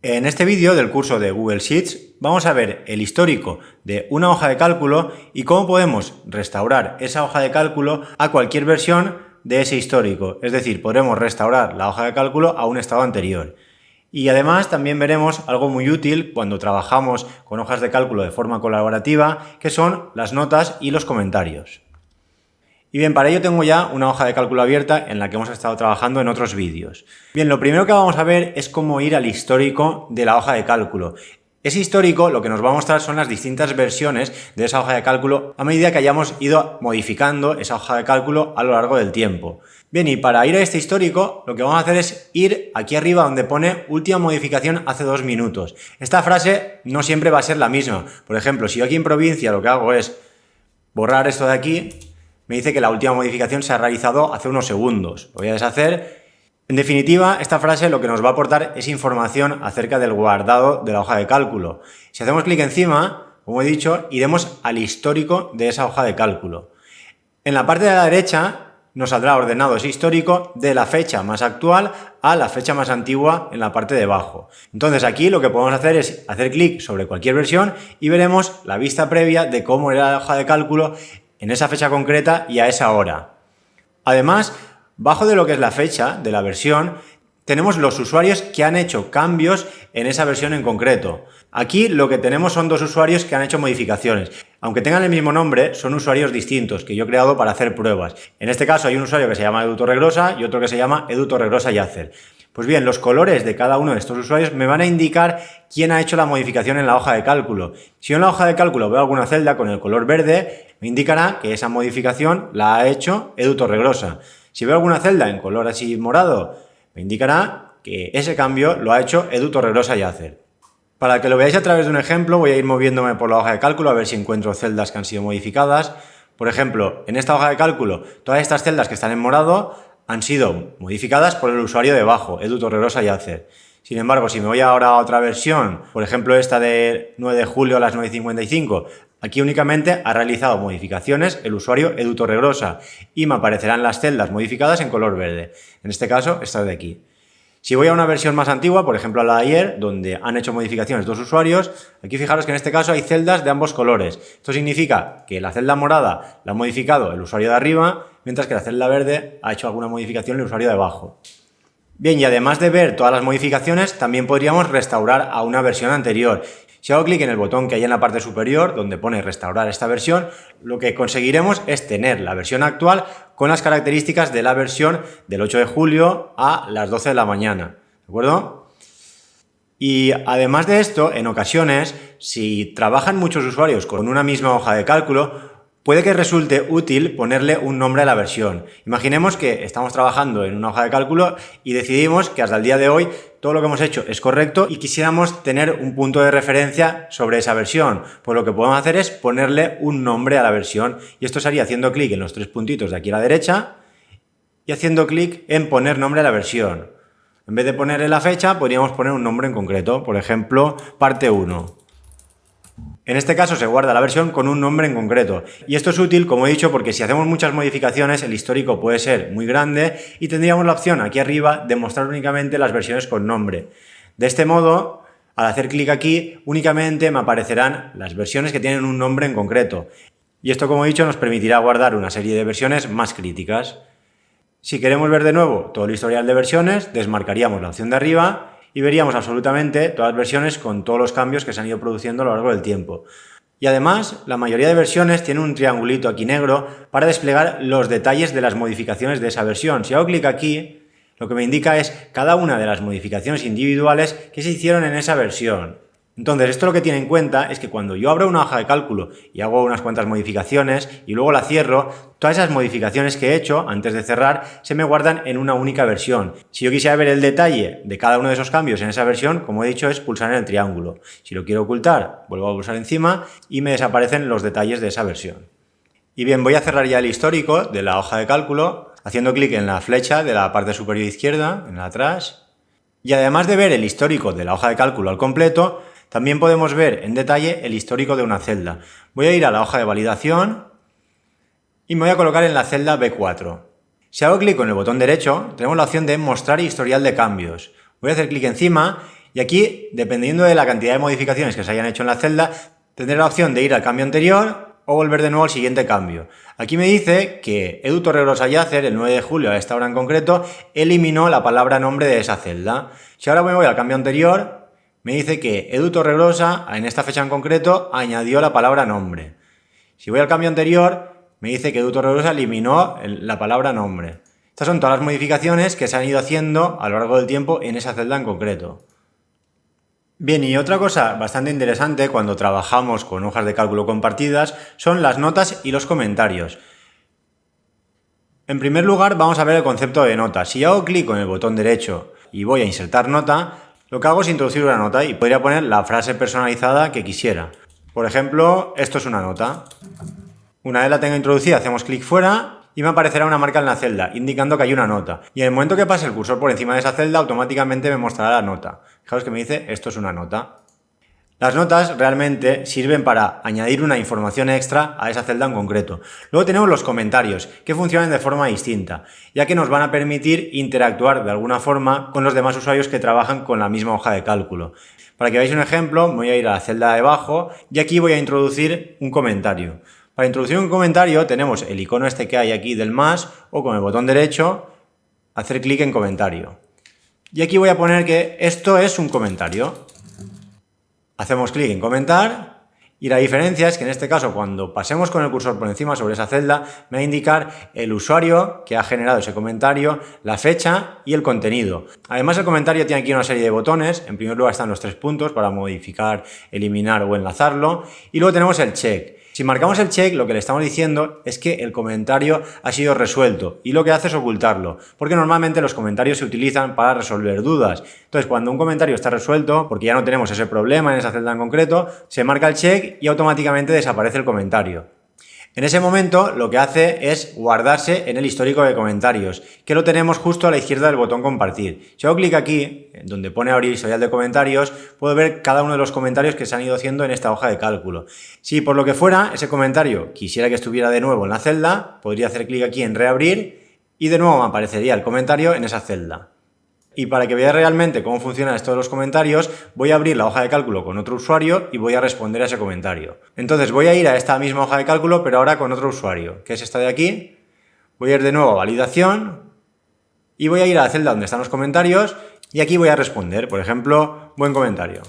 En este vídeo del curso de Google Sheets vamos a ver el histórico de una hoja de cálculo y cómo podemos restaurar esa hoja de cálculo a cualquier versión de ese histórico. Es decir, podremos restaurar la hoja de cálculo a un estado anterior. Y además también veremos algo muy útil cuando trabajamos con hojas de cálculo de forma colaborativa, que son las notas y los comentarios. Y bien, para ello tengo ya una hoja de cálculo abierta en la que hemos estado trabajando en otros vídeos. Bien, lo primero que vamos a ver es cómo ir al histórico de la hoja de cálculo. Ese histórico lo que nos va a mostrar son las distintas versiones de esa hoja de cálculo a medida que hayamos ido modificando esa hoja de cálculo a lo largo del tiempo. Bien, y para ir a este histórico lo que vamos a hacer es ir aquí arriba donde pone última modificación hace 2 minutos. Esta frase no siempre va a ser la misma. Por ejemplo, si yo aquí en provincia lo que hago es borrar esto de aquí, me dice que la última modificación se ha realizado hace unos segundos. Lo voy a deshacer. En definitiva, esta frase lo que nos va a aportar es información acerca del guardado de la hoja de cálculo. Si hacemos clic encima, como he dicho, iremos al histórico de esa hoja de cálculo. En la parte de la derecha nos saldrá ordenado ese histórico de la fecha más actual a la fecha más antigua en la parte de abajo. Entonces aquí lo que podemos hacer es hacer clic sobre cualquier versión y veremos la vista previa de cómo era la hoja de cálculo en esa fecha concreta y a esa hora. Además, bajo de lo que es la fecha de la versión, tenemos los usuarios que han hecho cambios en esa versión en concreto. Aquí lo que tenemos son 2 usuarios que han hecho modificaciones. Aunque tengan el mismo nombre, son usuarios distintos que yo he creado para hacer pruebas. En este caso hay un usuario que se llama Edu Torregrosa y otro que se llama Edu Torregrosa Yacer. Pues bien, los colores de cada uno de estos usuarios me van a indicar quién ha hecho la modificación en la hoja de cálculo. Si yo en la hoja de cálculo veo alguna celda con el color verde, me indicará que esa modificación la ha hecho Edu Torregrosa. Si veo alguna celda en color así morado, me indicará que ese cambio lo ha hecho Edu Torregrosa Yacer. Para que lo veáis a través de un ejemplo, voy a ir moviéndome por la hoja de cálculo a ver si encuentro celdas que han sido modificadas. Por ejemplo, en esta hoja de cálculo, todas estas celdas que están en morado han sido modificadas por el usuario de abajo, Edu Torregrosa Yacer. Sin embargo, si me voy ahora a otra versión, por ejemplo esta de 9 de julio a las 9:55, aquí únicamente ha realizado modificaciones el usuario Edu Torregrosa y me aparecerán las celdas modificadas en color verde. En este caso, esta de aquí. Si voy a una versión más antigua, por ejemplo a la de ayer, donde han hecho modificaciones 2 usuarios, aquí fijaros que en este caso hay celdas de ambos colores. Esto significa que la celda morada la ha modificado el usuario de arriba, mientras que la celda verde ha hecho alguna modificación el usuario de abajo. Bien, y además de ver todas las modificaciones, también podríamos restaurar a una versión anterior. Si hago clic en el botón que hay en la parte superior, donde pone restaurar esta versión, lo que conseguiremos es tener la versión actual con las características de la versión del 8 de julio a las 12 de la mañana. ¿De acuerdo? Y además de esto, en ocasiones, si trabajan muchos usuarios con una misma hoja de cálculo, puede que resulte útil ponerle un nombre a la versión. Imaginemos que estamos trabajando en una hoja de cálculo y decidimos que hasta el día de hoy todo lo que hemos hecho es correcto y quisiéramos tener un punto de referencia sobre esa versión. Pues lo que podemos hacer es ponerle un nombre a la versión y esto sería haciendo clic en los 3 puntitos de aquí a la derecha y haciendo clic en poner nombre a la versión. En vez de ponerle la fecha, podríamos poner un nombre en concreto, por ejemplo, parte 1. En este caso se guarda la versión con un nombre en concreto. Y esto es útil, como he dicho, porque si hacemos muchas modificaciones, el histórico puede ser muy grande y tendríamos la opción aquí arriba de mostrar únicamente las versiones con nombre. De este modo, al hacer clic aquí, únicamente me aparecerán las versiones que tienen un nombre en concreto. Y esto, como he dicho, nos permitirá guardar una serie de versiones más críticas. Si queremos ver de nuevo todo el historial de versiones, desmarcaríamos la opción de arriba y veríamos absolutamente todas las versiones con todos los cambios que se han ido produciendo a lo largo del tiempo. Y además, la mayoría de versiones tienen un triangulito aquí negro para desplegar los detalles de las modificaciones de esa versión. Si hago clic aquí, lo que me indica es cada una de las modificaciones individuales que se hicieron en esa versión. Entonces, esto lo que tiene en cuenta es que cuando yo abro una hoja de cálculo y hago unas cuantas modificaciones y luego la cierro, todas esas modificaciones que he hecho antes de cerrar se me guardan en una única versión. Si yo quisiera ver el detalle de cada uno de esos cambios en esa versión, como he dicho, es pulsar en el triángulo. Si lo quiero ocultar, vuelvo a pulsar encima y me desaparecen los detalles de esa versión. Y bien, voy a cerrar ya el histórico de la hoja de cálculo haciendo clic en la flecha de la parte superior izquierda, en la atrás. Y además de ver el histórico de la hoja de cálculo al completo, también podemos ver en detalle el histórico de una celda. Voy a ir a la hoja de validación y me voy a colocar en la celda B4. Si hago clic con el botón derecho, tenemos la opción de mostrar historial de cambios. Voy a hacer clic encima Y aquí, dependiendo de la cantidad de modificaciones que se hayan hecho en la celda, tendré la opción de ir al cambio anterior o volver de nuevo al siguiente cambio. Aquí me dice que Edu Torregrosa Yacer, el 9 de julio a esta hora en concreto, eliminó la palabra nombre de esa celda. Si ahora me voy al cambio anterior, me dice que Edu Torregrosa, en esta fecha en concreto, añadió la palabra nombre. Si voy al cambio anterior, me dice que Edu Torregrosa eliminó la palabra nombre. Estas son todas las modificaciones que se han ido haciendo a lo largo del tiempo en esa celda en concreto. Bien, y otra cosa bastante interesante cuando trabajamos con hojas de cálculo compartidas son las notas y los comentarios. En primer lugar, vamos a ver el concepto de nota. Si hago clic con el botón derecho y voy a insertar nota, lo que hago es introducir una nota y podría poner la frase personalizada que quisiera. Por ejemplo, esto es una nota. Una vez la tenga introducida, hacemos clic fuera y me aparecerá una marca en la celda, indicando que hay una nota. Y en el momento que pase el cursor por encima de esa celda, automáticamente me mostrará la nota. Fijaos que me dice, esto es una nota. Las notas realmente sirven para añadir una información extra a esa celda en concreto. Luego tenemos los comentarios, que funcionan de forma distinta, ya que nos van a permitir interactuar de alguna forma con los demás usuarios que trabajan con la misma hoja de cálculo. Para que veáis un ejemplo, voy a ir a la celda de abajo y aquí voy a introducir un comentario. Para introducir un comentario tenemos el icono este que hay aquí del más o con el botón derecho hacer clic en comentario. Y aquí voy a poner que esto es un comentario. Hacemos clic en comentar y la diferencia es que en este caso cuando pasemos con el cursor por encima sobre esa celda me va a indicar el usuario que ha generado ese comentario, la fecha y el contenido. Además el comentario tiene aquí una serie de botones. En primer lugar están los 3 puntos para modificar, eliminar o enlazarlo y luego tenemos el check. Si marcamos el check, lo que le estamos diciendo es que el comentario ha sido resuelto y lo que hace es ocultarlo, porque normalmente los comentarios se utilizan para resolver dudas. Entonces, cuando un comentario está resuelto, porque ya no tenemos ese problema en esa celda en concreto, se marca el check y automáticamente desaparece el comentario. En ese momento lo que hace es guardarse en el histórico de comentarios, que lo tenemos justo a la izquierda del botón compartir. Si hago clic aquí, donde pone abrir historial de comentarios, puedo ver cada uno de los comentarios que se han ido haciendo en esta hoja de cálculo. Si por lo que fuera ese comentario quisiera que estuviera de nuevo en la celda, podría hacer clic aquí en reabrir y de nuevo me aparecería el comentario en esa celda. Y para que veáis realmente cómo funciona esto de los comentarios, voy a abrir la hoja de cálculo con otro usuario y voy a responder a ese comentario. Entonces voy a ir a esta misma hoja de cálculo, pero ahora con otro usuario, que es esta de aquí. Voy a ir de nuevo a validación y voy a ir a la celda donde están los comentarios y aquí voy a responder. Por ejemplo, buen comentario.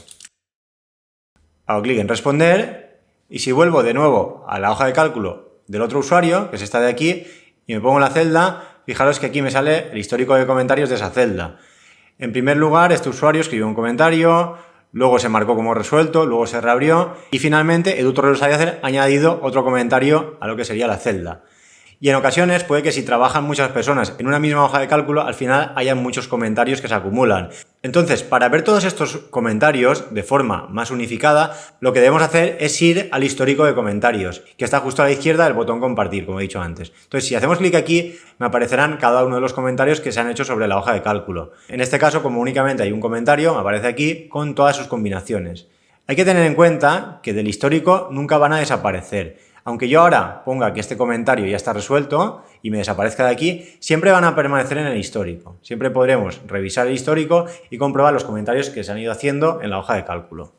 Hago clic en responder y si vuelvo de nuevo a la hoja de cálculo del otro usuario, que es esta de aquí, y me pongo en la celda, fijaros que aquí me sale el histórico de comentarios de esa celda. En primer lugar, este usuario escribió un comentario, luego se marcó como resuelto, luego se reabrió y finalmente Edu Torregrosa Yacer ha añadido otro comentario a lo que sería la celda. Y en ocasiones puede que si trabajan muchas personas en una misma hoja de cálculo, al final haya muchos comentarios que se acumulan. Entonces, para ver todos estos comentarios de forma más unificada, lo que debemos hacer es ir al histórico de comentarios, que está justo a la izquierda del botón compartir, como he dicho antes. Entonces, si hacemos clic aquí, me aparecerán cada uno de los comentarios que se han hecho sobre la hoja de cálculo. En este caso, como únicamente hay un comentario, me aparece aquí con todas sus combinaciones. Hay que tener en cuenta que del histórico nunca van a desaparecer. Aunque yo ahora ponga que este comentario ya está resuelto y me desaparezca de aquí, siempre van a permanecer en el histórico. Siempre podremos revisar el histórico y comprobar los comentarios que se han ido haciendo en la hoja de cálculo.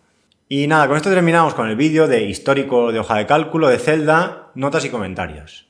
Y nada, con esto terminamos con el vídeo de histórico de hoja de cálculo, de celda, notas y comentarios.